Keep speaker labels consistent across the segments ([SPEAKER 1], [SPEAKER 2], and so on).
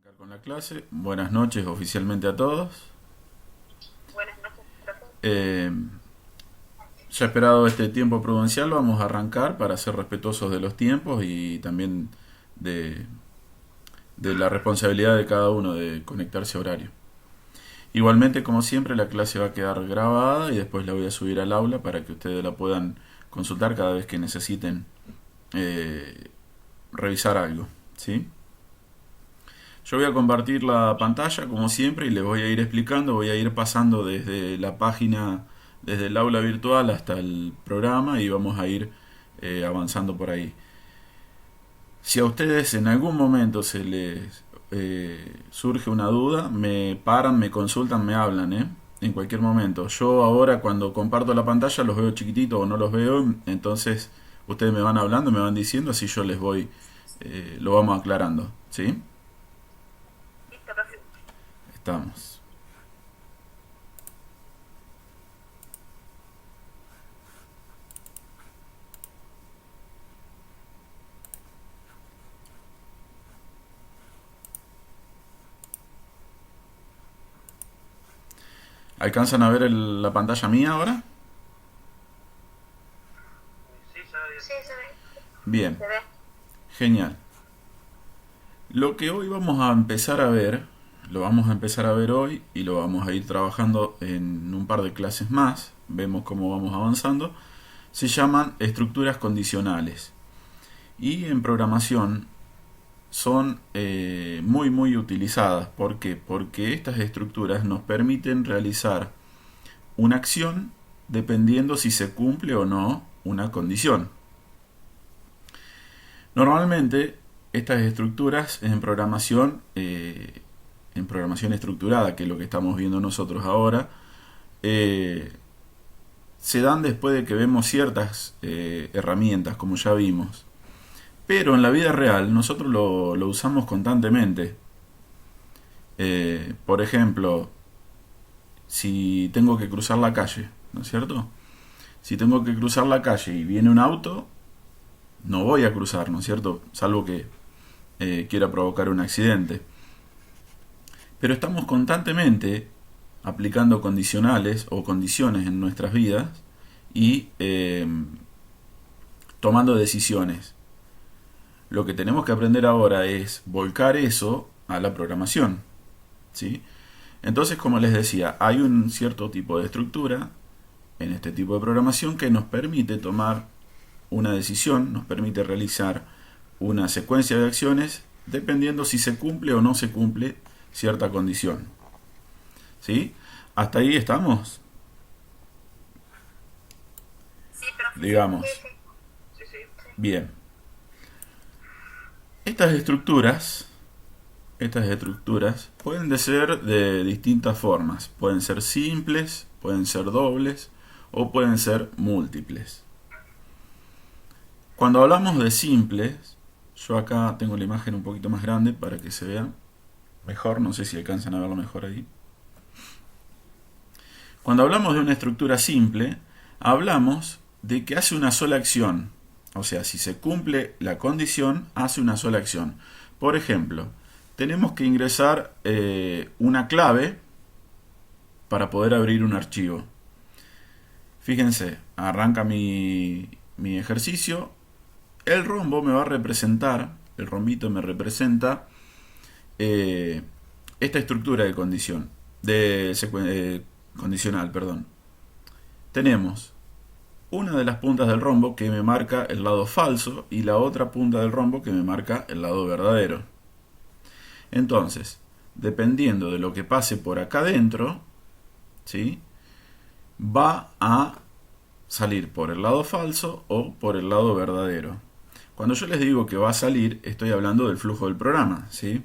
[SPEAKER 1] Arrancar con la clase. Buenas noches oficialmente a todos.
[SPEAKER 2] Buenas noches, profe.
[SPEAKER 1] Eh, ya esperado este tiempo prudencial, vamos a arrancar para ser respetuosos de los tiempos y también de, de la responsabilidad de cada uno de conectarse a horario. Igualmente, como siempre, la clase va a quedar grabada y después la voy a subir al aula para que ustedes la puedan consultar cada vez que necesiten eh, revisar algo. ¿Sí? Yo voy a compartir la pantalla como siempre y les voy a ir explicando, voy a ir pasando desde la página, desde el aula virtual hasta el programa y vamos a ir avanzando por ahí. Si a ustedes en algún momento se les surge una duda, me paran, me consultan, me hablan, ¿eh? En cualquier momento. Yo ahora cuando comparto la pantalla los veo chiquititos o no los veo, entonces ustedes me van hablando, me van diciendo, así yo les voy, lo vamos aclarando, ¿sí?
[SPEAKER 2] Listo, profe.
[SPEAKER 1] Estamos. ¿Alcanzan a ver la pantalla mía ahora?
[SPEAKER 2] Sí, se ve.
[SPEAKER 1] Bien,
[SPEAKER 2] Se ve.
[SPEAKER 1] genial. Lo que hoy vamos a empezar a ver, lo vamos a empezar a ver hoy y lo vamos a ir trabajando en un par de clases más, vemos cómo vamos avanzando, se llaman estructuras condicionales. Y en programación son muy utilizadas. ¿Por qué? Porque estas estructuras nos permiten realizar una acción dependiendo si se cumple o no una condición. Normalmente estas estructuras en programación estructurada, que es lo que estamos viendo nosotros ahora, eh, se dan después de que vemos ciertas herramientas, como ya vimos. Pero en la vida real nosotros lo usamos constantemente. Por ejemplo, si tengo que cruzar la calle, ¿no es cierto? Si tengo que cruzar la calle y viene un auto, no voy a cruzar, ¿no es cierto? Salvo que quiera provocar un accidente. Pero estamos constantemente aplicando condicionales o condiciones en nuestras vidas y tomando decisiones. Lo que tenemos que aprender ahora es volcar eso a la programación, ¿sí? Entonces, como les decía, hay un cierto tipo de estructura en este tipo de programación que nos permite tomar una decisión, nos permite realizar una secuencia de acciones dependiendo si se cumple o no se cumple cierta condición. ¿Sí? ¿Hasta ahí estamos?
[SPEAKER 2] Sí, profe, sí. Sí,
[SPEAKER 1] Digamos.
[SPEAKER 2] sí. Sí, sí. Sí.
[SPEAKER 1] Bien. Estas estructuras, estas estructuras pueden de ser de distintas formas. Pueden ser simples, pueden ser dobles o pueden ser múltiples. Cuando hablamos de simples, yo acá tengo la imagen un poquito más grande para que se vea mejor, no sé si alcanzan a verlo mejor ahí. Cuando hablamos de una estructura simple, hablamos de que hace una sola acción. O sea, si se cumple la condición, hace una sola acción. Por ejemplo, tenemos que ingresar una clave para poder abrir un archivo. Fíjense, arranca mi ejercicio. El rombo me va a representar, el rombito me representa eh, esta estructura de condición, condicional, perdón. Tenemos una de las puntas del rombo que me marca el lado falso y la otra punta del rombo que me marca el lado verdadero. Entonces, dependiendo de lo que pase por acá adentro, ¿sí? Va a salir por el lado falso o por el lado verdadero. Cuando yo les digo que va a salir, estoy hablando del flujo del programa, ¿sí?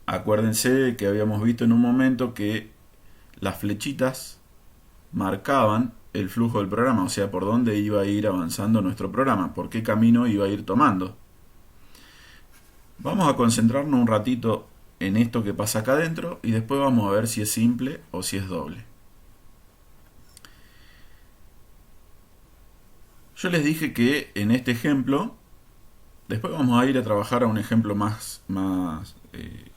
[SPEAKER 1] Acuérdense que habíamos visto en un momento que las flechitas marcaban el flujo del programa, o sea, por dónde iba a ir avanzando nuestro programa, por qué camino iba a ir tomando. Vamos a concentrarnos un ratito en esto que pasa acá adentro y después vamos a ver si es simple o si es doble. Yo les dije que en este ejemplo, después vamos a ir a trabajar a un ejemplo más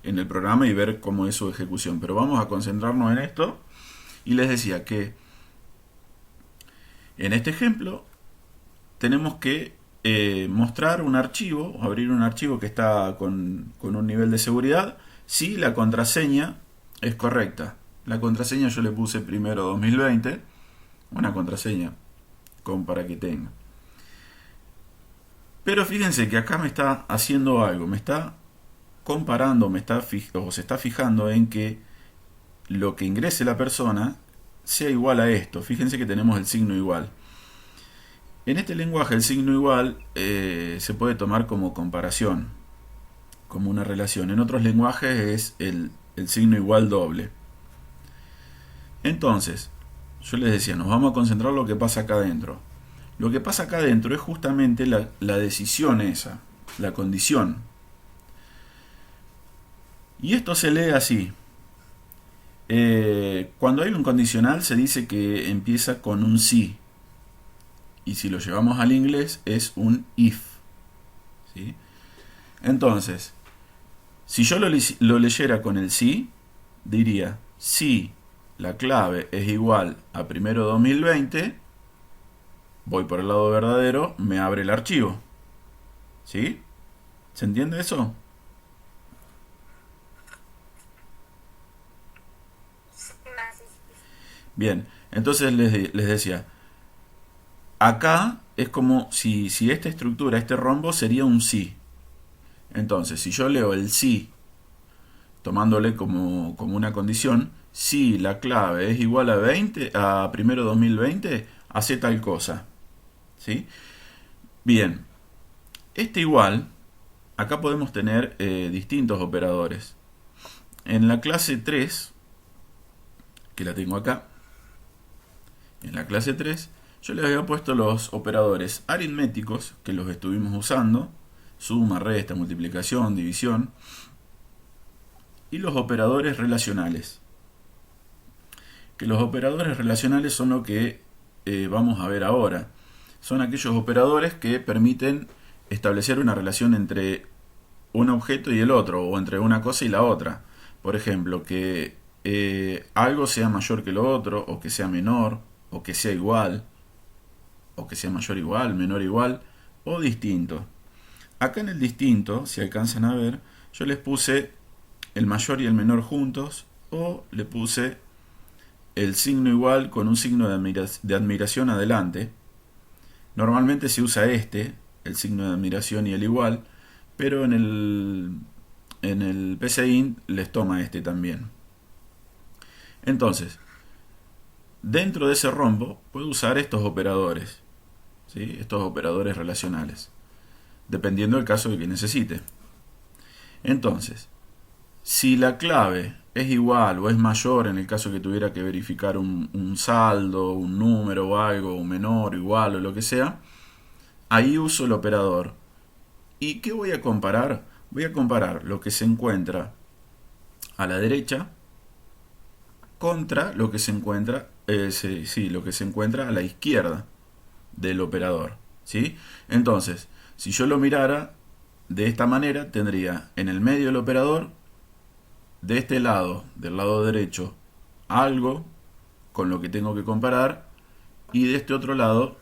[SPEAKER 1] en el programa y ver cómo es su ejecución. Pero vamos a concentrarnos en esto. Y les decía que en este ejemplo tenemos que mostrar un archivo, abrir un archivo que está con un nivel de seguridad, si la contraseña es correcta. La contraseña yo le puse primero 2020, una contraseña para que tenga. Pero fíjense que acá me está haciendo algo, me está comparando, o se está fijando en que lo que ingrese la persona sea igual a esto. Fíjense que tenemos el signo igual. En este lenguaje el signo igual se puede tomar como comparación, como una relación. En otros lenguajes es el signo igual doble. Entonces, yo les decía, nos vamos a concentrar en lo que pasa acá adentro. Lo que pasa acá adentro es justamente la decisión esa, la condición. Y esto se lee así. Cuando hay un condicional se dice que empieza con un si. Y si lo llevamos al inglés es un if. ¿Sí? Entonces, si yo lo leyera con el si, diría, si la clave es igual a primero 2020, voy por el lado verdadero, me abre el archivo. ¿Sí? ¿Se entiende eso? Bien, entonces les decía, acá es como si esta estructura, este rombo sería un sí. Entonces, si yo leo el sí, tomándole como una condición, si la clave es igual a 20, a primero 2020, hace tal cosa. ¿Sí? Bien, este igual, acá podemos tener distintos operadores. En la clase 3, que la tengo acá, en la clase 3, yo les había puesto los operadores aritméticos, que los estuvimos usando, suma, resta, multiplicación, división, y los operadores relacionales. Que los operadores relacionales son lo que vamos a ver ahora. Son aquellos operadores que permiten establecer una relación entre un objeto y el otro, o entre una cosa y la otra. Por ejemplo, que algo sea mayor que lo otro, o que sea menor, o que sea igual, o que sea mayor igual, menor igual, o distinto. Acá en el distinto, si alcanzan a ver, yo les puse el mayor y el menor juntos, o le puse el signo igual con un signo de admiración adelante. Normalmente se usa el signo de admiración y el igual, pero en el PCInt les toma también. Entonces, dentro de ese rombo puedo usar estos operadores, ¿sí? Estos operadores relacionales, dependiendo del caso que necesite. Entonces, si la clave es igual o es mayor en el caso que tuviera que verificar un saldo, un número o algo, un menor, igual o lo que sea, ahí uso el operador. ¿Y qué voy a comparar? Voy a comparar lo que se encuentra a la derecha contra lo que se encuentra, lo que se encuentra a la izquierda del operador, ¿sí? Entonces, si yo lo mirara de esta manera, tendría en el medio del operador, de este lado, del lado derecho, algo con lo que tengo que comparar, y de este otro lado,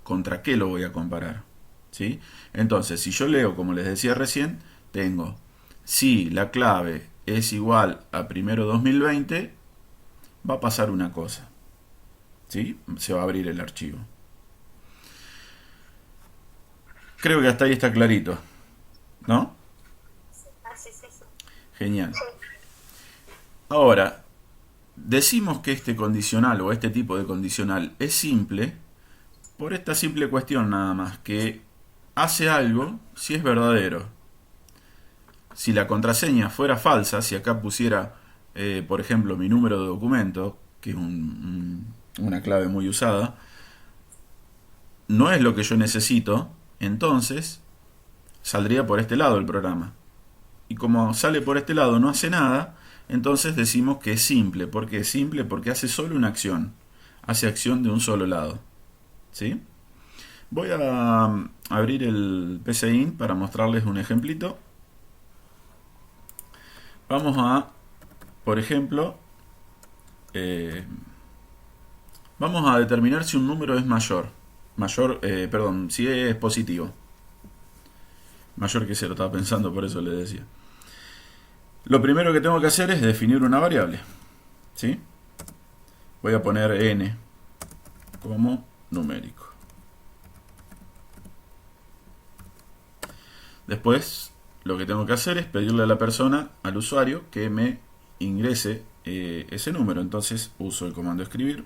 [SPEAKER 1] contra qué lo voy a comparar, ¿sí? Entonces, si yo leo, como les decía recién, tengo, si la clave es igual a primero 2020, va a pasar una cosa, ¿sí? Se va a abrir el archivo. Creo que hasta ahí está clarito, ¿no?
[SPEAKER 2] Sí, sí, sí.
[SPEAKER 1] Genial. Ahora, decimos que este condicional o este tipo de condicional es simple por esta simple cuestión nada más, que hace algo si es verdadero. Si la contraseña fuera falsa, si acá pusiera, por ejemplo, mi número de documento, que es una clave muy usada, no es lo que yo necesito, entonces saldría por este lado el programa. Y como sale por este lado no hace nada, entonces decimos que es simple. ¿Por qué es simple? Porque hace solo una acción. Hace acción de un solo lado. ¿Sí? Voy a abrir el PCInt para mostrarles un ejemplito. vamos a, por ejemplo, eh, vamos a determinar si un número es perdón, si es positivo. Mayor que cero, estaba pensando, por eso le decía. Lo primero que tengo que hacer es definir una variable. ¿Sí? Voy a poner n como numérico. Después, lo que tengo que hacer es pedirle a la persona, al usuario, que me ingrese ese número. Entonces uso el comando escribir.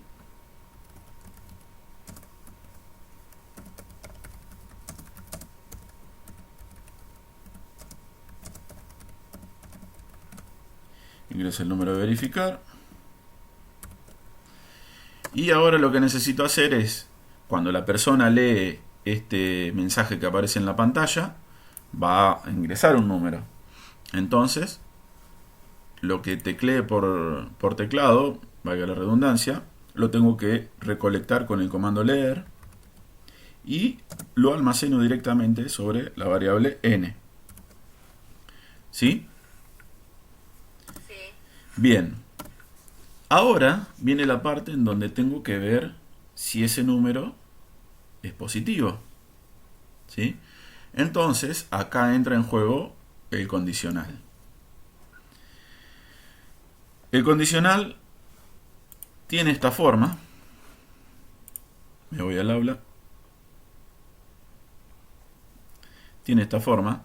[SPEAKER 1] Ingreso el número de verificar. Y ahora lo que necesito hacer es, cuando la persona lee este mensaje que aparece en la pantalla, va a ingresar un número. Entonces, lo que teclee por teclado, valga la redundancia, lo tengo que recolectar con el comando leer y lo almaceno directamente sobre la variable n. ¿Sí?
[SPEAKER 2] Sí.
[SPEAKER 1] Bien. Ahora viene la parte en donde tengo que ver si ese número es positivo. ¿Sí? Entonces, acá entra en juego el condicional. El condicional tiene esta forma. Me voy al aula. Tiene esta forma.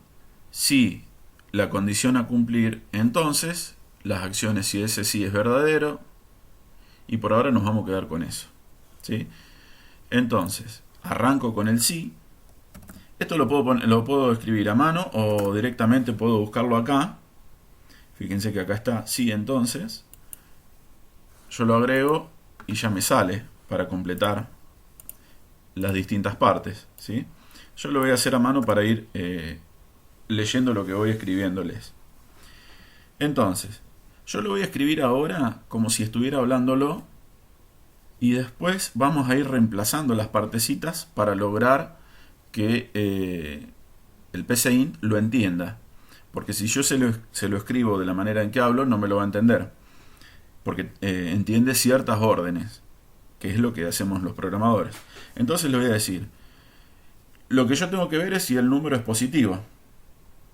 [SPEAKER 1] Si la condición a cumplir, entonces las acciones si ese sí es verdadero. Y por ahora nos vamos a quedar con eso. ¿Sí? Entonces, arranco con el sí. Esto lo puedo escribir a mano o directamente puedo buscarlo acá. Fíjense que acá está sí, entonces. Yo lo agrego y ya me sale para completar las distintas partes. ¿Sí? Yo lo voy a hacer a mano para ir leyendo lo que voy escribiéndoles. Entonces, yo lo voy a escribir ahora como si estuviera hablándolo y después vamos a ir reemplazando las partecitas para lograr que el PCInt lo entienda. Porque si yo se lo escribo de la manera en que hablo, no me lo va a entender. Porque entiende ciertas órdenes, que es lo que hacemos los programadores. Entonces le voy a decir, lo que yo tengo que ver es si el número es positivo.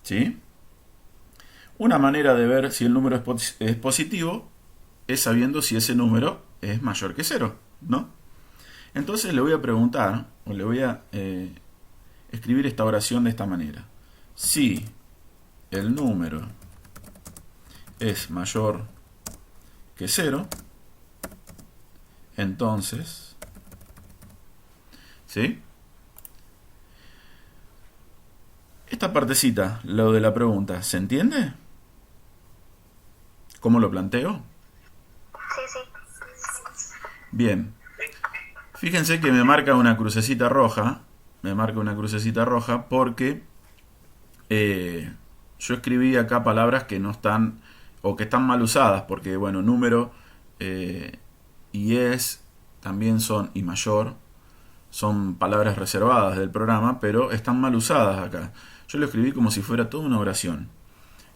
[SPEAKER 1] ¿Sí? Una manera de ver si el número es positivo es sabiendo si ese número es mayor que 0, ¿no? Entonces le voy a preguntar, o le voy a escribir esta oración de esta manera. Si el número es mayor que 0, entonces, ¿sí? Esta partecita, lo de la pregunta, ¿se entiende? ¿Cómo lo planteo?
[SPEAKER 2] Sí, sí.
[SPEAKER 1] Bien. Fíjense que me marca una crucecita roja. Me marca una crucecita roja porque yo escribí acá palabras que no están o que están mal usadas. Porque, bueno, número y es también son y mayor. Son palabras reservadas del programa, pero están mal usadas acá. Yo lo escribí como si fuera toda una oración.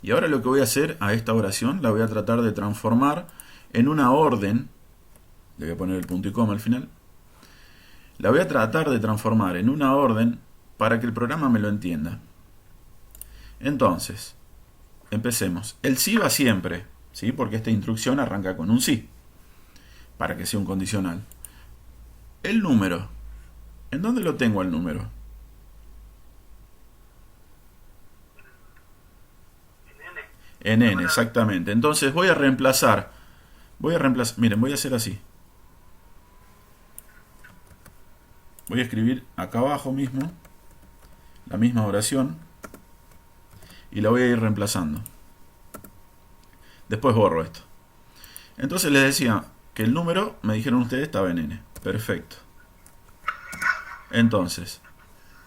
[SPEAKER 1] Y ahora lo que voy a hacer a esta oración, la voy a tratar de transformar en una orden. Le voy a poner el punto y coma al final. La voy a tratar de transformar en una orden para que el programa me lo entienda. Entonces, empecemos. El sí va siempre, ¿sí? Porque esta instrucción arranca con un sí, para que sea un condicional. El número. ¿En dónde lo tengo el número? En n, exactamente. Entonces voy a reemplazar. Miren, voy a hacer así. Voy a escribir acá abajo mismo la misma oración y la voy a ir reemplazando. Después borro esto. Entonces les decía que el número, me dijeron ustedes, estaba en n. Perfecto. Entonces,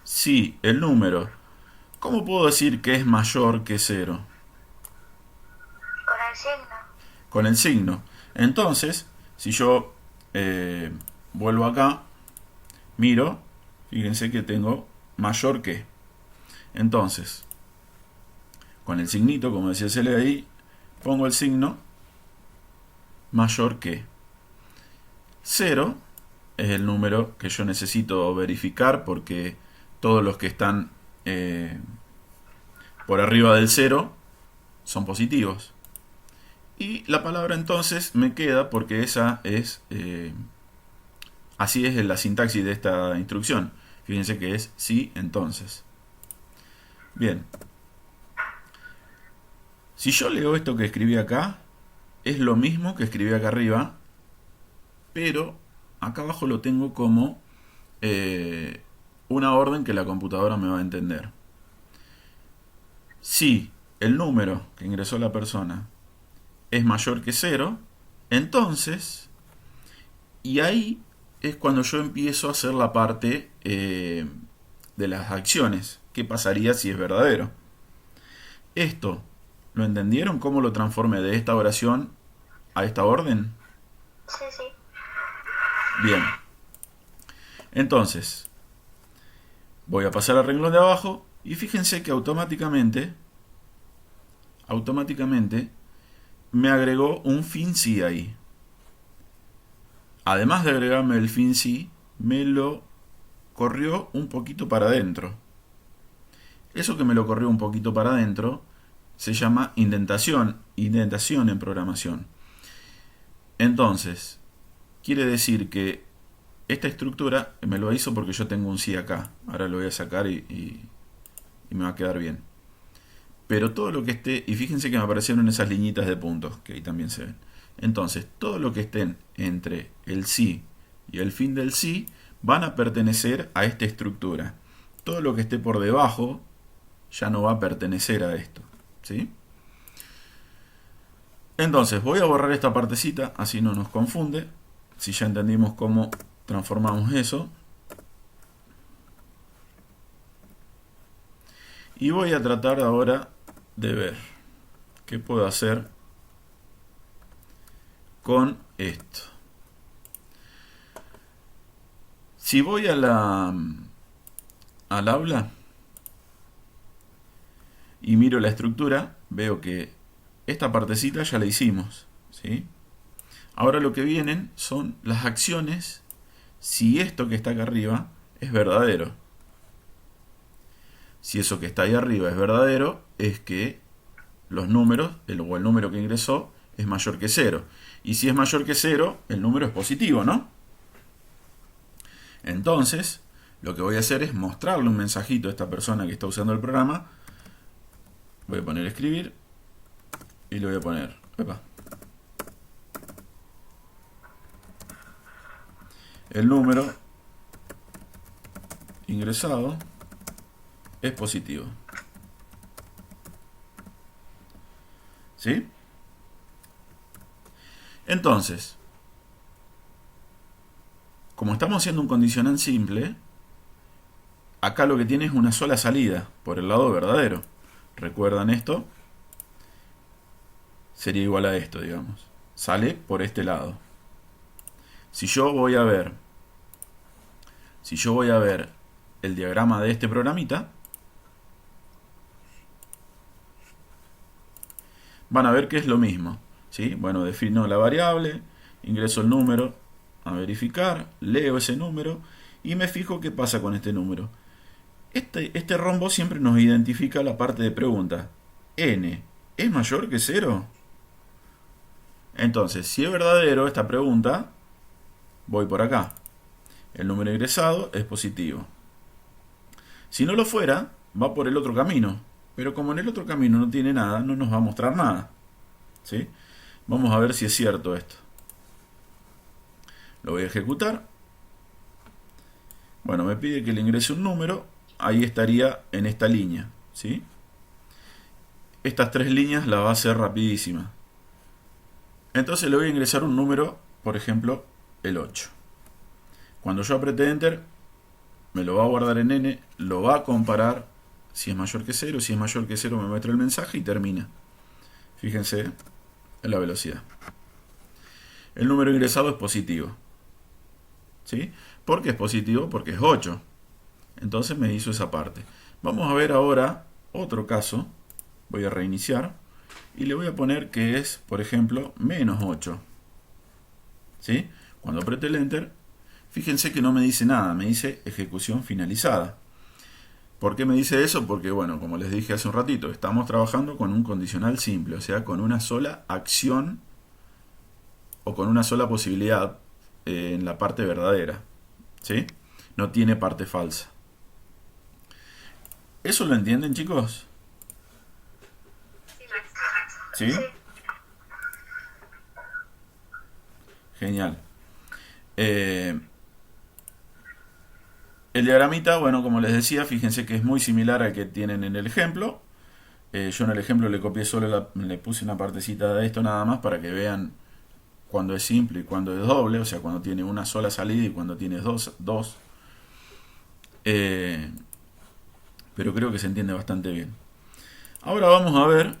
[SPEAKER 1] si el número, ¿cómo puedo decir que es mayor que 0?
[SPEAKER 2] Con el signo.
[SPEAKER 1] Con el signo. Entonces, si yo vuelvo acá, miro, fíjense que tengo mayor que. Entonces, con el signito, como decía Cele ahí, pongo el signo mayor que 0. Es el número que yo necesito verificar porque todos los que están por arriba del 0 son positivos. Y la palabra entonces me queda porque esa es así es la sintaxis de esta instrucción. Fíjense que es sí, entonces. Bien. Si yo leo esto que escribí acá, es lo mismo que escribí acá arriba, pero acá abajo lo tengo como una orden que la computadora me va a entender. Si el número que ingresó la persona es mayor que 0, entonces, y ahí es cuando yo empiezo a hacer la parte de las acciones. ¿Qué pasaría si es verdadero? Esto, ¿lo entendieron? ¿Cómo lo transformé de esta oración a esta orden?
[SPEAKER 2] Sí, sí.
[SPEAKER 1] Bien. Entonces, voy a pasar al renglón de abajo y fíjense que automáticamente me agregó un fin sí ahí. Además de agregarme el fin sí, me lo corrió un poquito para adentro. Eso que me lo corrió un poquito para adentro se llama indentación en programación. Entonces, quiere decir que esta estructura me lo hizo porque yo tengo un sí acá. Ahora lo voy a sacar y me va a quedar bien. Pero todo lo que esté, y fíjense que me aparecieron esas liñitas de puntos, que ahí también se ven. Entonces, todo lo que estén entre el sí y el fin del sí van a pertenecer a esta estructura. Todo lo que esté por debajo ya no va a pertenecer a esto, ¿sí? Entonces, voy a borrar esta partecita, así no nos confunde. Si ya entendimos cómo transformamos eso. Y voy a tratar ahora de ver qué puedo hacer con esto. Si voy al aula y miro la estructura, veo que esta partecita ya la hicimos, ¿sí? Ahora lo que vienen son las acciones si esto que está acá arriba es verdadero. Si eso que está ahí arriba es verdadero, es que los números, o el número que ingresó, es mayor que 0. Y si es mayor que 0, el número es positivo, ¿no? Entonces, lo que voy a hacer es mostrarle un mensajito a esta persona que está usando el programa. Voy a poner escribir y le voy a poner, epa, el número ingresado es positivo. ¿Sí? Entonces, como estamos haciendo un condicional simple, acá lo que tiene es una sola salida, por el lado verdadero. ¿Recuerdan esto? Sería igual a esto, digamos. Sale por este lado. Si yo voy a ver el diagrama de este programita, van a ver que es lo mismo, ¿sí? Bueno, defino la variable, ingreso el número a verificar, leo ese número y me fijo qué pasa con este número. Este rombo siempre nos identifica la parte de pregunta. ¿N es mayor que 0? Entonces, si es verdadero esta pregunta, voy por acá. El número ingresado es positivo. Si no lo fuera, va por el otro camino. Pero como en el otro camino no tiene nada, no nos va a mostrar nada, ¿sí? Vamos a ver si es cierto esto. Lo voy a ejecutar. Bueno, me pide que le ingrese un número. Ahí estaría en esta línea, ¿sí? Estas 3 líneas las va a hacer rapidísima. Entonces le voy a ingresar un número, por ejemplo, el 8. Cuando yo apriete Enter, me lo va a guardar en N, lo va a comparar. Si es mayor que 0, si es mayor que 0 me muestra el mensaje y termina. Fíjense en la velocidad. El número ingresado es positivo, ¿sí? ¿Por qué es positivo? Porque es 8. Entonces me hizo esa parte. Vamos a ver ahora otro caso. Voy a reiniciar y le voy a poner que es, por ejemplo, menos 8. ¿Sí? Cuando apriete el Enter, fíjense que no me dice nada, me dice ejecución finalizada. ¿Por qué me dice eso? Porque, bueno, como les dije hace un ratito, estamos trabajando con un condicional simple, o sea, con una sola acción o con una sola posibilidad en la parte verdadera. ¿Sí? No tiene parte falsa. ¿Eso lo entienden, chicos? ¿Sí?
[SPEAKER 2] Sí.
[SPEAKER 1] Genial. El diagramita, bueno, como les decía, fíjense que es muy similar al que tienen en el ejemplo. Yo en el ejemplo le copié solo, le puse una partecita de esto nada más para que vean cuando es simple y cuando es doble, o sea, cuando tiene una sola salida y cuando tiene dos. Pero creo que se entiende bastante bien. Ahora vamos a ver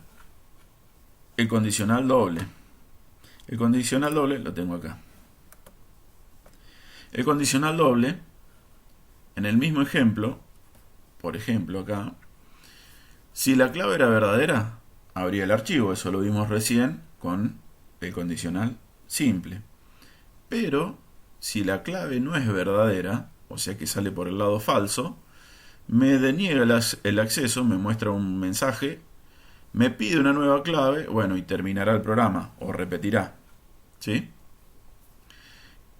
[SPEAKER 1] el condicional doble. El condicional doble lo tengo acá. El condicional doble, en el mismo ejemplo, por ejemplo acá, si la clave era verdadera, abría el archivo. Eso lo vimos recién con el condicional simple. Pero si la clave no es verdadera, o sea que sale por el lado falso, me deniega el acceso, me muestra un mensaje, me pide una nueva clave, bueno, y terminará el programa, o repetirá. ¿Sí?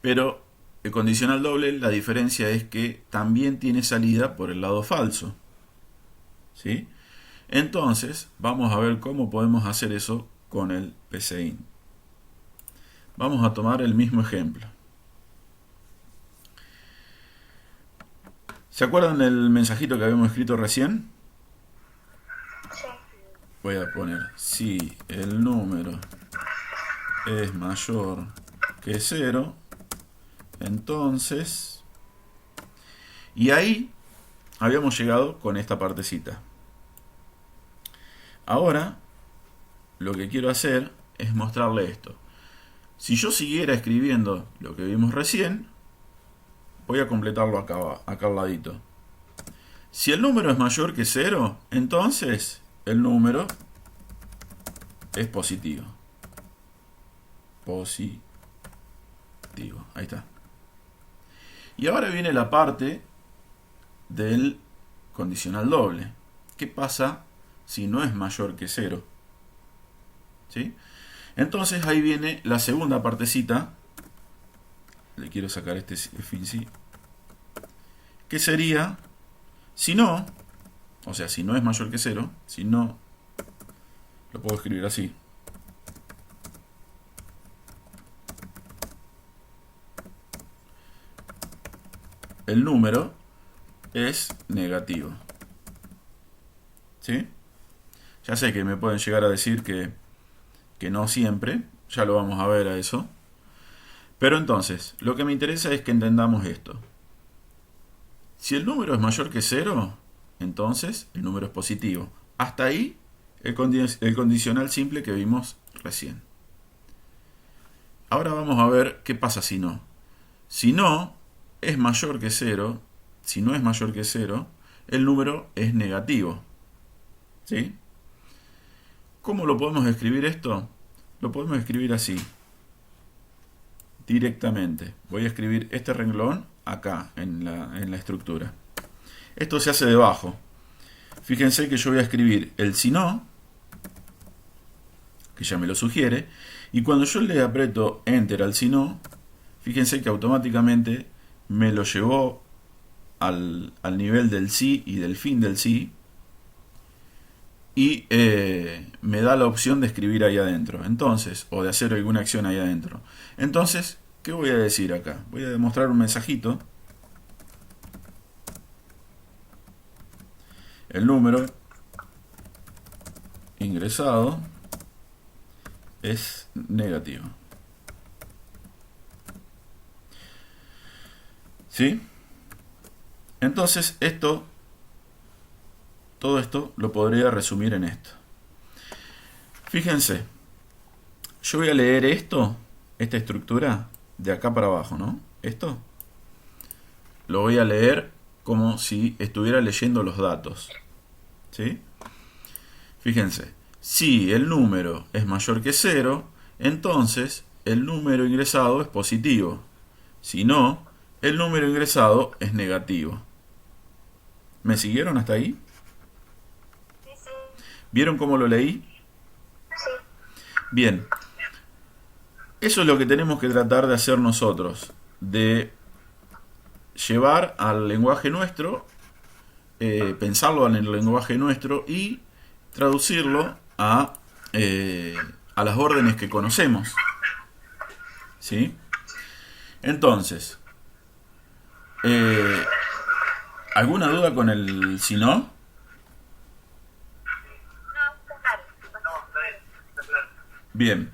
[SPEAKER 1] Pero el condicional doble, la diferencia es que también tiene salida por el lado falso. ¿Sí? Entonces, vamos a ver cómo podemos hacer eso con el PCInt. Vamos a tomar el mismo ejemplo. ¿Se acuerdan del mensajito que habíamos escrito recién?
[SPEAKER 2] Sí.
[SPEAKER 1] Voy a poner si el número es mayor que 0, entonces... Y ahí habíamos llegado con esta partecita. Ahora, lo que quiero hacer es mostrarle esto. Si yo siguiera escribiendo lo que vimos recién, voy a completarlo acá al ladito. Si el número es mayor que 0, entonces el número es positivo. Positivo. Ahí está. Y ahora viene la parte del condicional doble. ¿Qué pasa si no es mayor que 0? ¿Sí? Entonces ahí viene la segunda partecita. Le quiero sacar este fin sí. Que sería, si no, o sea, si no es mayor que 0, si no, lo puedo escribir así. El número es negativo. ¿Sí? Ya sé que me pueden llegar a decir que no siempre, ya lo vamos a ver a eso. Pero entonces, lo que me interesa es que entendamos esto. Si el número es mayor que 0, entonces el número es positivo. Hasta ahí el condicional simple que vimos recién. Ahora vamos a ver qué pasa si no. Si no es mayor que 0, si no es mayor que 0, el número es negativo. ¿Sí? ¿Cómo lo podemos escribir esto? Lo podemos escribir así. Directamente. Voy a escribir este renglón acá en la estructura. Esto se hace debajo. Fíjense que yo voy a escribir el si no, que ya me lo sugiere, y cuando yo le aprieto Enter al si no, fíjense que automáticamente me lo llevó al nivel del sí y del fin del sí, y me da la opción de escribir ahí adentro, entonces, o de hacer alguna acción ahí adentro. Entonces, ¿qué voy a decir acá? Voy a demostrar un mensajito. El número ingresado es negativo. ¿Sí? Entonces, todo esto lo podría resumir en esto. Fíjense, yo voy a leer esta estructura, de acá para abajo, ¿no? Esto lo voy a leer como si estuviera leyendo los datos. ¿Sí? Fíjense, Si el número es mayor que cero, entonces el número ingresado es positivo. Si no, el número ingresado es negativo. ¿Me siguieron hasta ahí?
[SPEAKER 2] Sí, sí.
[SPEAKER 1] ¿Vieron cómo lo leí?
[SPEAKER 2] Sí.
[SPEAKER 1] Bien, eso es lo que tenemos que tratar de hacer nosotros, de llevar al lenguaje nuestro, pensarlo en el lenguaje nuestro y traducirlo a las órdenes que conocemos. ¿Sí? Entonces, ¿alguna duda con el si no?
[SPEAKER 2] No, está claro.
[SPEAKER 1] Bien.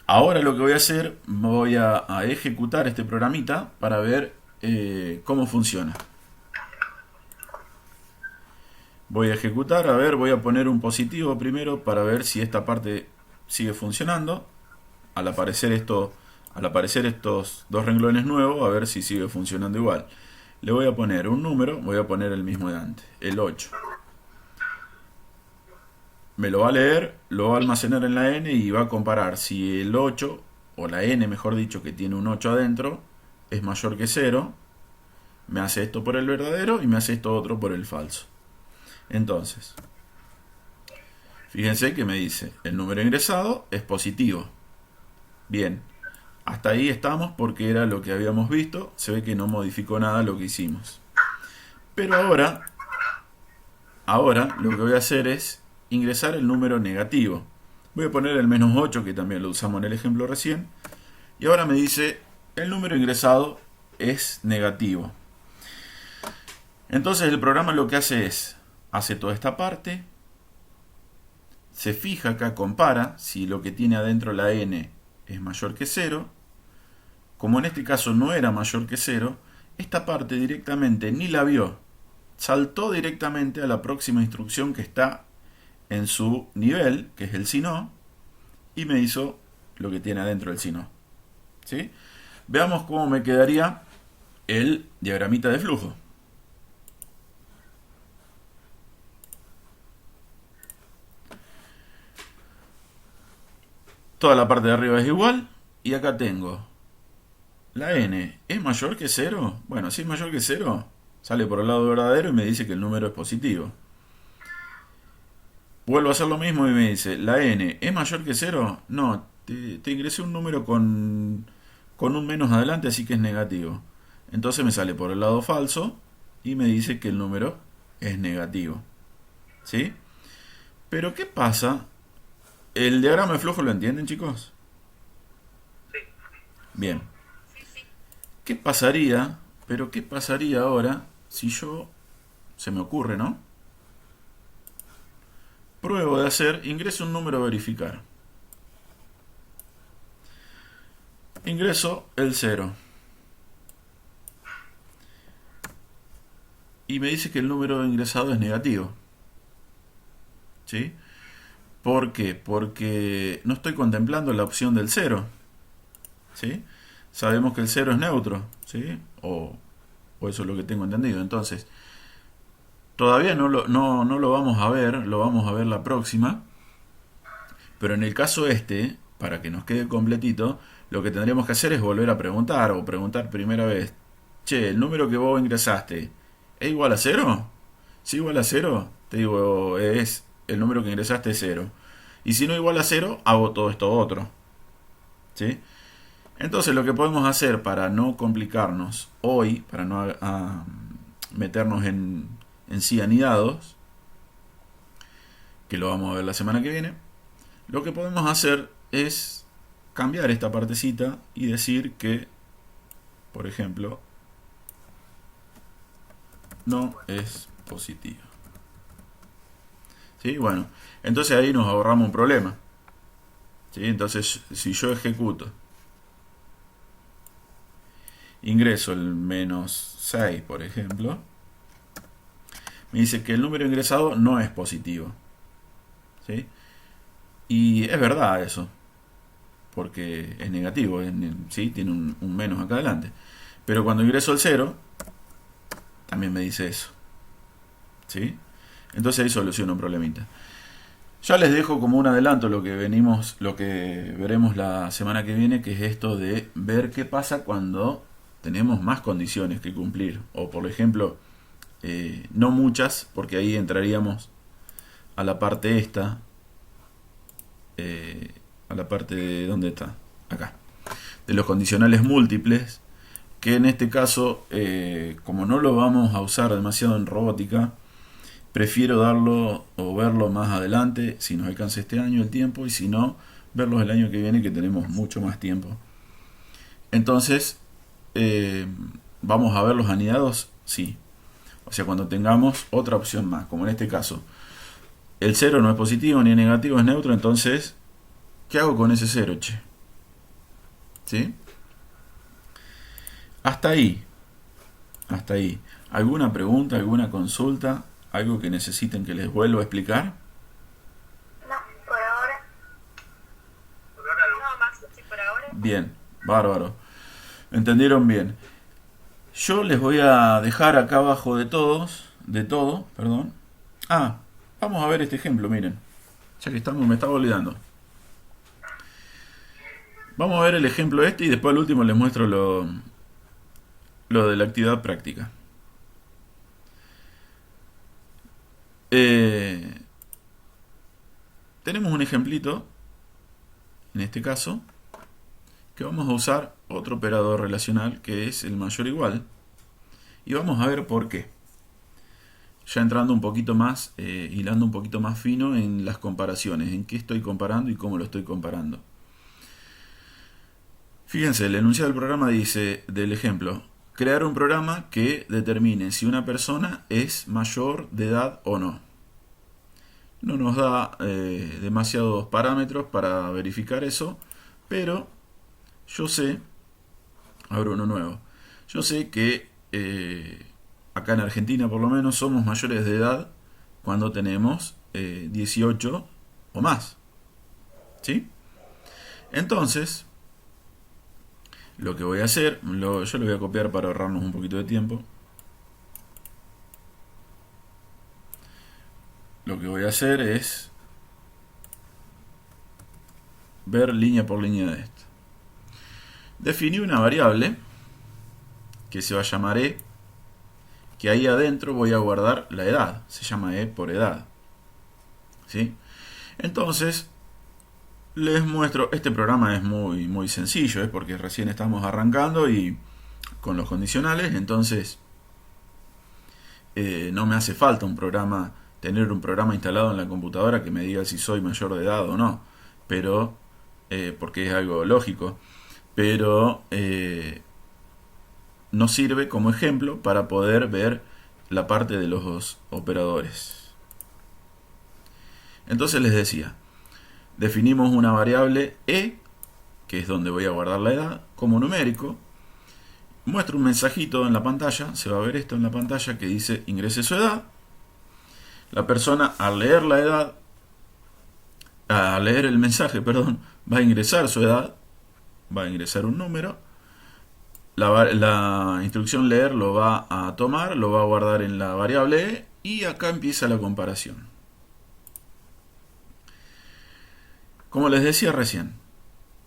[SPEAKER 1] Ahora lo que voy a hacer, voy a ejecutar este programita para ver cómo funciona. Voy a ejecutar, a ver, voy a poner un positivo primero para ver si esta parte sigue funcionando. Al aparecer estos dos renglones nuevos, a ver si sigue funcionando igual. Le voy a poner un número, voy a poner el mismo de antes, el 8. Me lo va a leer, lo va a almacenar en la n y va a comparar si el 8, o la n mejor dicho, que tiene un 8 adentro, es mayor que 0. Me hace esto por el verdadero y me hace esto otro por el falso. Entonces, fíjense que me dice, el número ingresado es positivo. Bien, hasta ahí estamos porque era lo que habíamos visto. Se ve que no modificó nada lo que hicimos. Pero ahora lo que voy a hacer es ingresar el número negativo. Voy a poner el menos 8, que también lo usamos en el ejemplo recién. Y ahora me dice, el número ingresado es negativo. Entonces el programa lo que hace es, hace toda esta parte, se fija acá, compara si lo que tiene adentro la n es mayor que 0. Como en este caso no era mayor que 0, esta parte directamente ni la vio. Saltó directamente a la próxima instrucción que está en su nivel, que es el si no, y me hizo lo que tiene adentro el si no. ¿Sí? Veamos cómo me quedaría el diagramita de flujo. Toda la parte de arriba es igual, y acá tengo la n. ¿Es mayor que 0? Bueno, si es mayor que 0, sale por el lado verdadero y me dice que el número es positivo. Vuelvo a hacer lo mismo y me dice, ¿la n es mayor que 0? No, te ingresé un número con un menos adelante, así que es negativo. Entonces me sale por el lado falso y me dice que el número es negativo. ¿Sí? Pero ¿qué pasa? ¿El diagrama de flujo lo entienden, chicos? Bien. ¿Qué pasaría? Pero ¿qué pasaría ahora si yo, se me ocurre, ¿no? Pruebo de hacer, ingreso un número a verificar. Ingreso el 0. Y me dice que el número ingresado es negativo. ¿Sí? ¿Por qué? Porque no estoy contemplando la opción del 0. ¿Sí? Sabemos que el 0 es neutro. ¿Sí? O eso es lo que tengo entendido. Entonces, todavía no lo vamos a ver, lo vamos a ver la próxima. Pero en el caso este, para que nos quede completito, lo que tendríamos que hacer es volver a preguntar, o preguntar primera vez, che, ¿el número que vos ingresaste es igual a 0? Si igual a 0, te digo, es el número que ingresaste es 0. Y si no igual a 0, hago todo esto otro. ¿Sí? Entonces lo que podemos hacer para no complicarnos hoy, para no meternos en sí anidados, que lo vamos a ver la semana que viene, lo que podemos hacer es cambiar esta partecita y decir que, por ejemplo, no es positivo. ¿Sí? Bueno, entonces ahí nos ahorramos un problema. ¿Sí? Entonces, si yo ejecuto, ingreso el menos 6, por ejemplo, me dice que el número ingresado no es positivo. ¿Sí? Y es verdad eso, porque es negativo, ¿sí? Tiene un menos acá adelante. Pero cuando ingreso el 0, también me dice eso. ¿Sí? Entonces ahí soluciono un problemita. Ya les dejo como un adelanto lo que veremos la semana que viene, que es esto de ver qué pasa cuando tenemos más condiciones que cumplir. O por ejemplo, no muchas, porque ahí entraríamos a la parte esta, a la parte de ¿dónde está? Acá, de los condicionales múltiples, que en este caso, como no lo vamos a usar demasiado en robótica, prefiero darlo o verlo más adelante, si nos alcanza este año el tiempo, y si no, verlos el año que viene, que tenemos mucho más tiempo. Entonces, eh, ¿vamos a ver los anidados? Sí. O sea, cuando tengamos otra opción más, como en este caso. El cero no es positivo ni negativo, es neutro, entonces, ¿qué hago con ese cero, che? ¿Sí? Hasta ahí. Hasta ahí. ¿Alguna pregunta, alguna consulta? ¿Algo que necesiten que les vuelva a explicar?
[SPEAKER 2] No, por ahora.
[SPEAKER 3] Por ahora no.
[SPEAKER 2] No, Max, sí, por ahora.
[SPEAKER 1] Bien, bárbaro. ¿Entendieron bien? Yo les voy a dejar acá abajo de todo, perdón. Ah, vamos a ver este ejemplo, miren. Ya que estamos, me estaba olvidando. Vamos a ver el ejemplo este y después al último les muestro lo de la actividad práctica. Tenemos un ejemplito, en este caso, que vamos a usar otro operador relacional que es el mayor o igual. Y vamos a ver por qué. Ya entrando un poquito más, hilando un poquito más fino en las comparaciones, en qué estoy comparando y cómo lo estoy comparando. Fíjense, el enunciado del programa dice, del ejemplo, crear un programa que determine si una persona es mayor de edad o no. No nos da demasiados parámetros para verificar eso, pero yo sé, abro uno nuevo, yo sé que acá en Argentina por lo menos somos mayores de edad cuando tenemos 18 o más. ¿Sí? Entonces, lo que voy a hacer, yo lo voy a copiar para ahorrarnos un poquito de tiempo. Lo que voy a hacer es ver línea por línea de esto. Definí una variable que se va a llamar e, que ahí adentro voy a guardar la edad. Se llama e por edad. ¿Sí? Entonces, les muestro, este programa es muy sencillo, es porque recién estamos arrancando y con los condicionales, entonces no me hace falta tener un programa instalado en la computadora que me diga si soy mayor de edad o no, pero porque es algo lógico, pero nos sirve como ejemplo para poder ver la parte de los operadores. Entonces les decía, definimos una variable e, que es donde voy a guardar la edad, como numérico. Muestro un mensajito en la pantalla, se va a ver esto en la pantalla que dice ingrese su edad. La persona al leer la edad, al leer el mensaje, perdón, va a ingresar su edad, va a ingresar un número. La instrucción leer lo va a tomar, lo va a guardar en la variable e y acá empieza la comparación. Como les decía recién,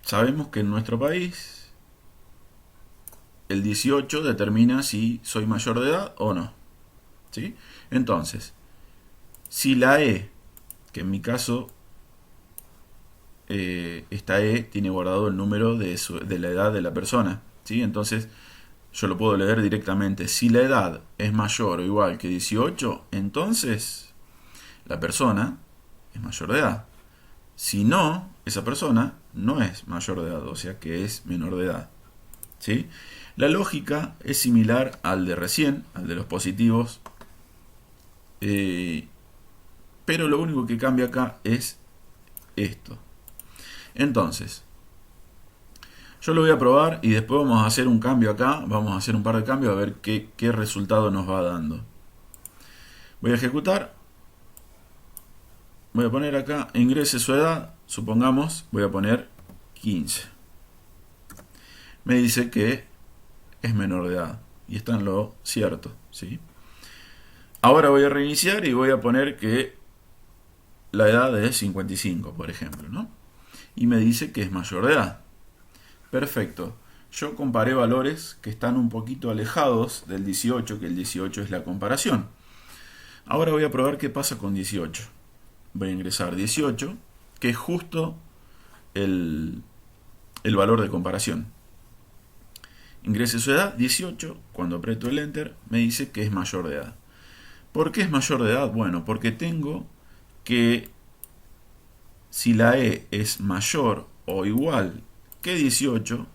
[SPEAKER 1] sabemos que en nuestro país el 18 determina si soy mayor de edad o no. ¿Sí? Entonces, si la E, que en mi caso esta E tiene guardado el número de la edad de la persona, ¿sí? Entonces yo lo puedo leer directamente. Si la edad es mayor o igual que 18, entonces la persona es mayor de edad. Si no, esa persona no es mayor de edad, o sea que es menor de edad. ¿Sí? La lógica es similar al de recién, al de los positivos, pero lo único que cambia acá es esto. Entonces, yo lo voy a probar y después vamos a hacer un cambio acá, vamos a hacer un par de cambios a ver qué resultado nos va dando. Voy a ejecutar, voy a poner acá, ingrese su edad, supongamos, voy a poner 15. Me dice que es menor de edad y está en lo cierto, ¿sí? Ahora voy a reiniciar y voy a poner que la edad es 55, por ejemplo, ¿no? Y me dice que es mayor de edad. Perfecto. Yo comparé valores que están un poquito alejados del 18, que el 18 es la comparación. Ahora voy a probar qué pasa con 18. Voy a ingresar 18, que es justo el valor de comparación. Ingrese su edad, 18. Cuando aprieto el Enter, me dice que es mayor de edad. ¿Por qué es mayor de edad? Bueno, porque tengo que, si la E es mayor o igual que 18,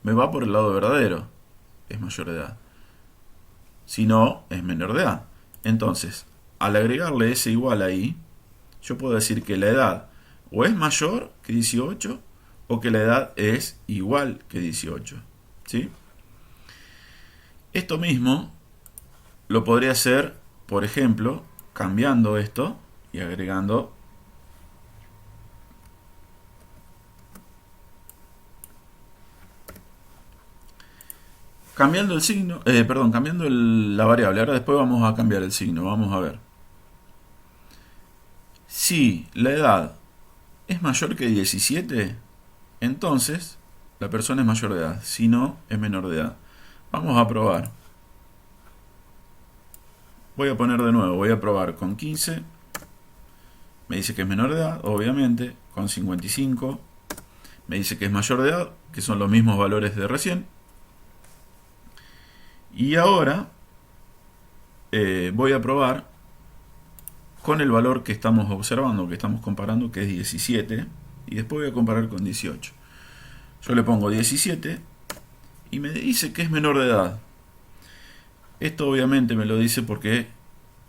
[SPEAKER 1] me va por el lado verdadero, es mayor de edad. Si no, es menor de edad. Entonces, al agregarle ese igual ahí, yo puedo decir que la edad o es mayor que 18 o que la edad es igual que 18. ¿Sí? Esto mismo lo podría hacer, por ejemplo, cambiando esto y agregando cambiando el signo, cambiando la variable. Ahora después vamos a cambiar el signo, vamos a ver. Si la edad es mayor que 17, entonces la persona es mayor de edad. Si no, es menor de edad. Vamos a probar. Voy a poner de nuevo, voy a probar con 15. Me dice que es menor de edad, obviamente. Con 55 me dice que es mayor de edad, que son los mismos valores de recién. Y ahora voy a probar con el valor que estamos observando, que estamos comparando, que es 17. Y después voy a comparar con 18. Yo le pongo 17 y me dice que es menor de edad. Esto obviamente me lo dice porque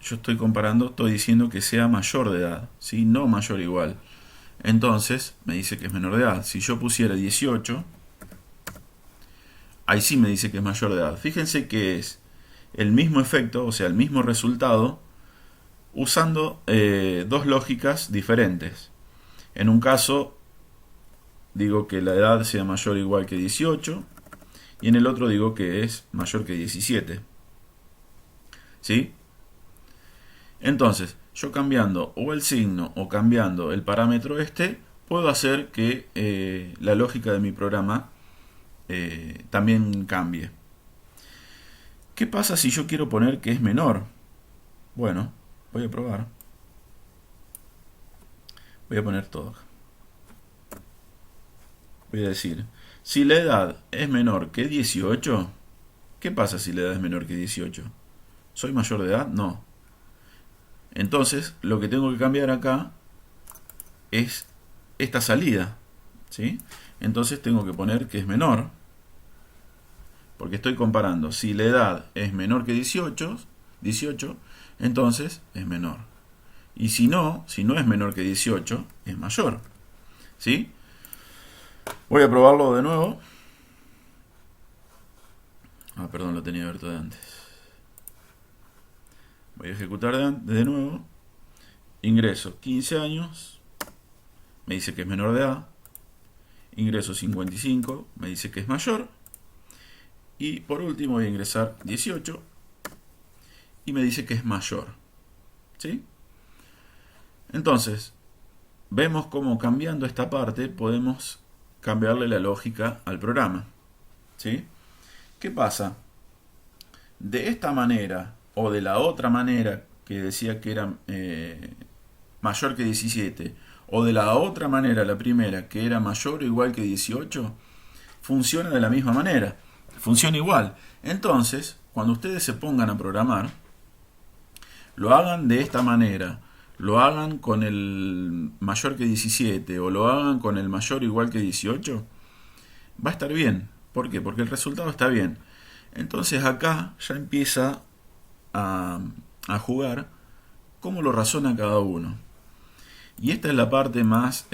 [SPEAKER 1] yo estoy comparando, estoy diciendo que sea mayor de edad, ¿sí? No mayor o igual. Entonces me dice que es menor de edad. Si yo pusiera 18, ahí sí me dice que es mayor de edad. Fíjense que es el mismo efecto, o sea, el mismo resultado, usando dos lógicas diferentes. En un caso digo que la edad sea mayor o igual que 18 y en el otro digo que es mayor que 17. ¿Sí? Entonces, yo cambiando o el signo o cambiando el parámetro puedo hacer que la lógica de mi programa también cambie. ¿Qué pasa si yo quiero poner que es menor? Bueno, voy a probar. Voy a poner todo. Voy a decir, si la edad es menor que 18, ¿qué pasa si la edad es menor que 18? ¿Soy mayor de edad? No. Entonces, lo que tengo que cambiar acá es esta salida, ¿sí? Entonces tengo que poner que es menor, porque estoy comparando. Si la edad es menor que 18, entonces es menor. Y si no es menor que 18, es mayor, ¿sí? Voy a probarlo de nuevo. Perdón, lo tenía abierto de antes. Voy a ejecutar de nuevo. Ingreso 15 años. Me dice que es menor de edad. Ingreso 55. Me dice que es mayor. Y por último voy a ingresar 18. Y me dice que es mayor. ¿Sí? Entonces, vemos cómo cambiando esta parte podemos cambiarle la lógica al programa. ¿Sí? ¿Qué pasa? De esta manera o de la otra manera que decía que era mayor que 17 o de la otra manera, la primera, que era mayor o igual que 18, funciona de la misma manera, funciona igual. Entonces, cuando ustedes se pongan a programar, lo hagan de esta manera, lo hagan con el mayor que 17 o lo hagan con el mayor o igual que 18, va a estar bien. ¿Por qué? Porque el resultado está bien. Entonces acá ya empieza a jugar cómo lo razona cada uno. Y esta es la parte más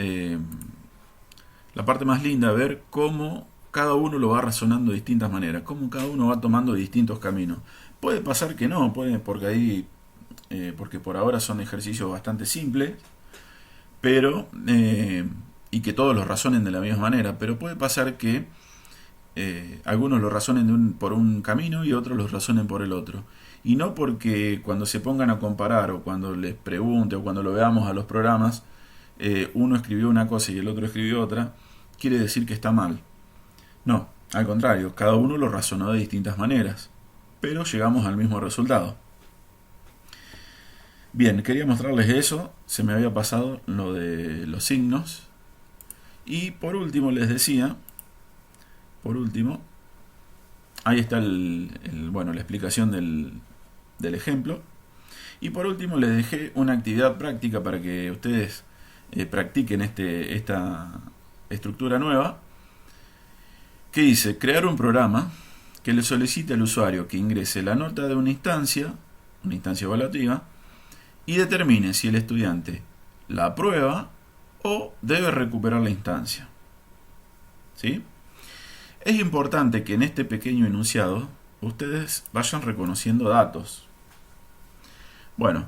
[SPEAKER 1] linda, ver cómo cada uno lo va razonando de distintas maneras, cómo cada uno va tomando distintos caminos. Puede pasar que no, porque por ahora son ejercicios bastante simples, pero y que todos los razonen de la misma manera, pero puede pasar que algunos lo razonen por un camino y otros lo razonen por el otro. Y no porque cuando se pongan a comparar o cuando les pregunte o cuando lo veamos a los programas, uno escribió una cosa y el otro escribió otra, quiere decir que está mal. No, al contrario, cada uno lo razonó de distintas maneras, pero llegamos al mismo resultado. Bien, quería mostrarles eso, se me había pasado lo de los signos. Y por último les decía, ahí está la explicación del ejemplo. Y por último les dejé una actividad práctica para que ustedes practiquen esta estructura nueva, que dice crear un programa que le solicite al usuario que ingrese la nota de una instancia evaluativa, y determine si el estudiante la aprueba o debe recuperar la instancia. ¿Sí? Es importante que en este pequeño enunciado ustedes vayan reconociendo datos. Bueno,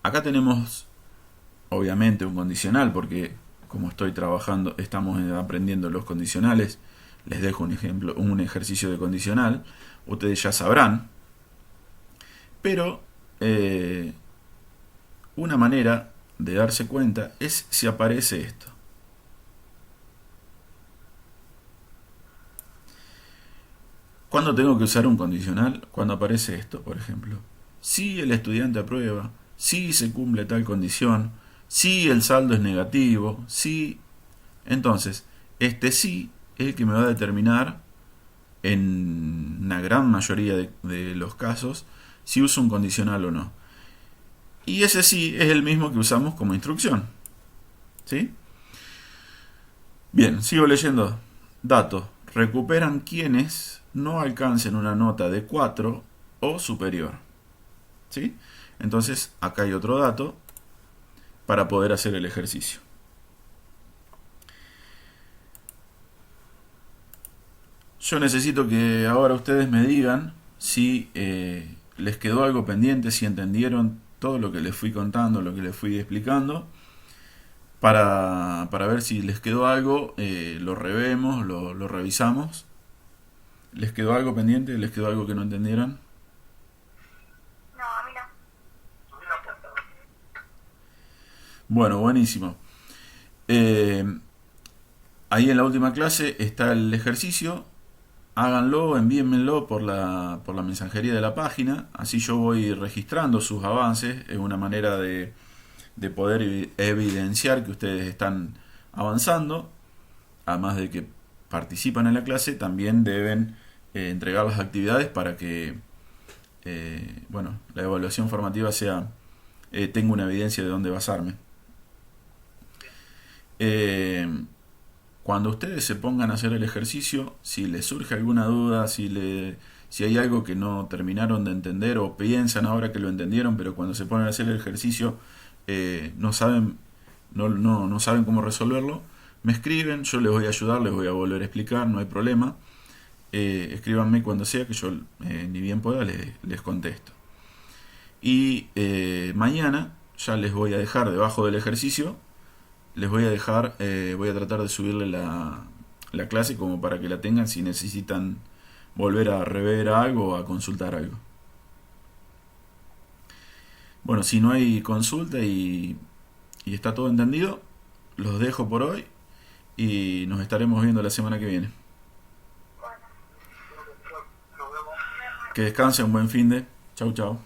[SPEAKER 1] acá tenemos obviamente un condicional, porque como estamos aprendiendo los condicionales, les dejo un ejemplo, un ejercicio de condicional, ustedes ya sabrán, pero una manera de darse cuenta es si aparece esto. ¿Cuándo tengo que usar un condicional? Cuando aparece esto, por ejemplo. Si el estudiante aprueba, si se cumple tal condición, si el saldo es negativo, si... Entonces, este sí es el que me va a determinar, en una gran mayoría de los casos, si uso un condicional o no. Y ese sí es el mismo que usamos como instrucción. ¿Sí? Bien, sigo leyendo. Datos. Recuperan quienes no alcancen una nota de 4 o superior. ¿Sí? Entonces, acá hay otro dato para poder hacer el ejercicio. Yo necesito que ahora ustedes me digan si les quedó algo pendiente, si entendieron todo lo que les fui contando, lo que les fui explicando, para ver si les quedó algo, lo revemos, lo revisamos. ¿Les quedó algo pendiente? ¿Les quedó algo que no entendieron?
[SPEAKER 2] No, a mí no.
[SPEAKER 1] Bueno, buenísimo. Ahí en la última clase está el ejercicio. Háganlo, envíenmelo por la mensajería de la página. Así yo voy registrando sus avances. Es una manera de poder evidenciar que ustedes están avanzando. Además de que participan en la clase, también deben entregar las actividades para que la evaluación formativa tenga una evidencia de dónde basarme. Cuando ustedes se pongan a hacer el ejercicio, si les surge alguna duda, si hay algo que no terminaron de entender o piensan ahora que lo entendieron, pero cuando se ponen a hacer el ejercicio no saben cómo resolverlo, me escriben, yo les voy a ayudar, les voy a volver a explicar, no hay problema. Escríbanme cuando sea, que yo ni bien pueda les contesto. Y mañana ya les voy a dejar debajo del ejercicio, voy a tratar de subirle la clase como para que la tengan si necesitan volver a rever algo o a consultar algo. Bueno, si no hay consulta y está todo entendido, los dejo por hoy y nos estaremos viendo la semana que viene.
[SPEAKER 2] Bueno,
[SPEAKER 3] Nos vemos.
[SPEAKER 1] Que descansen, buen fin de. Chau, chau.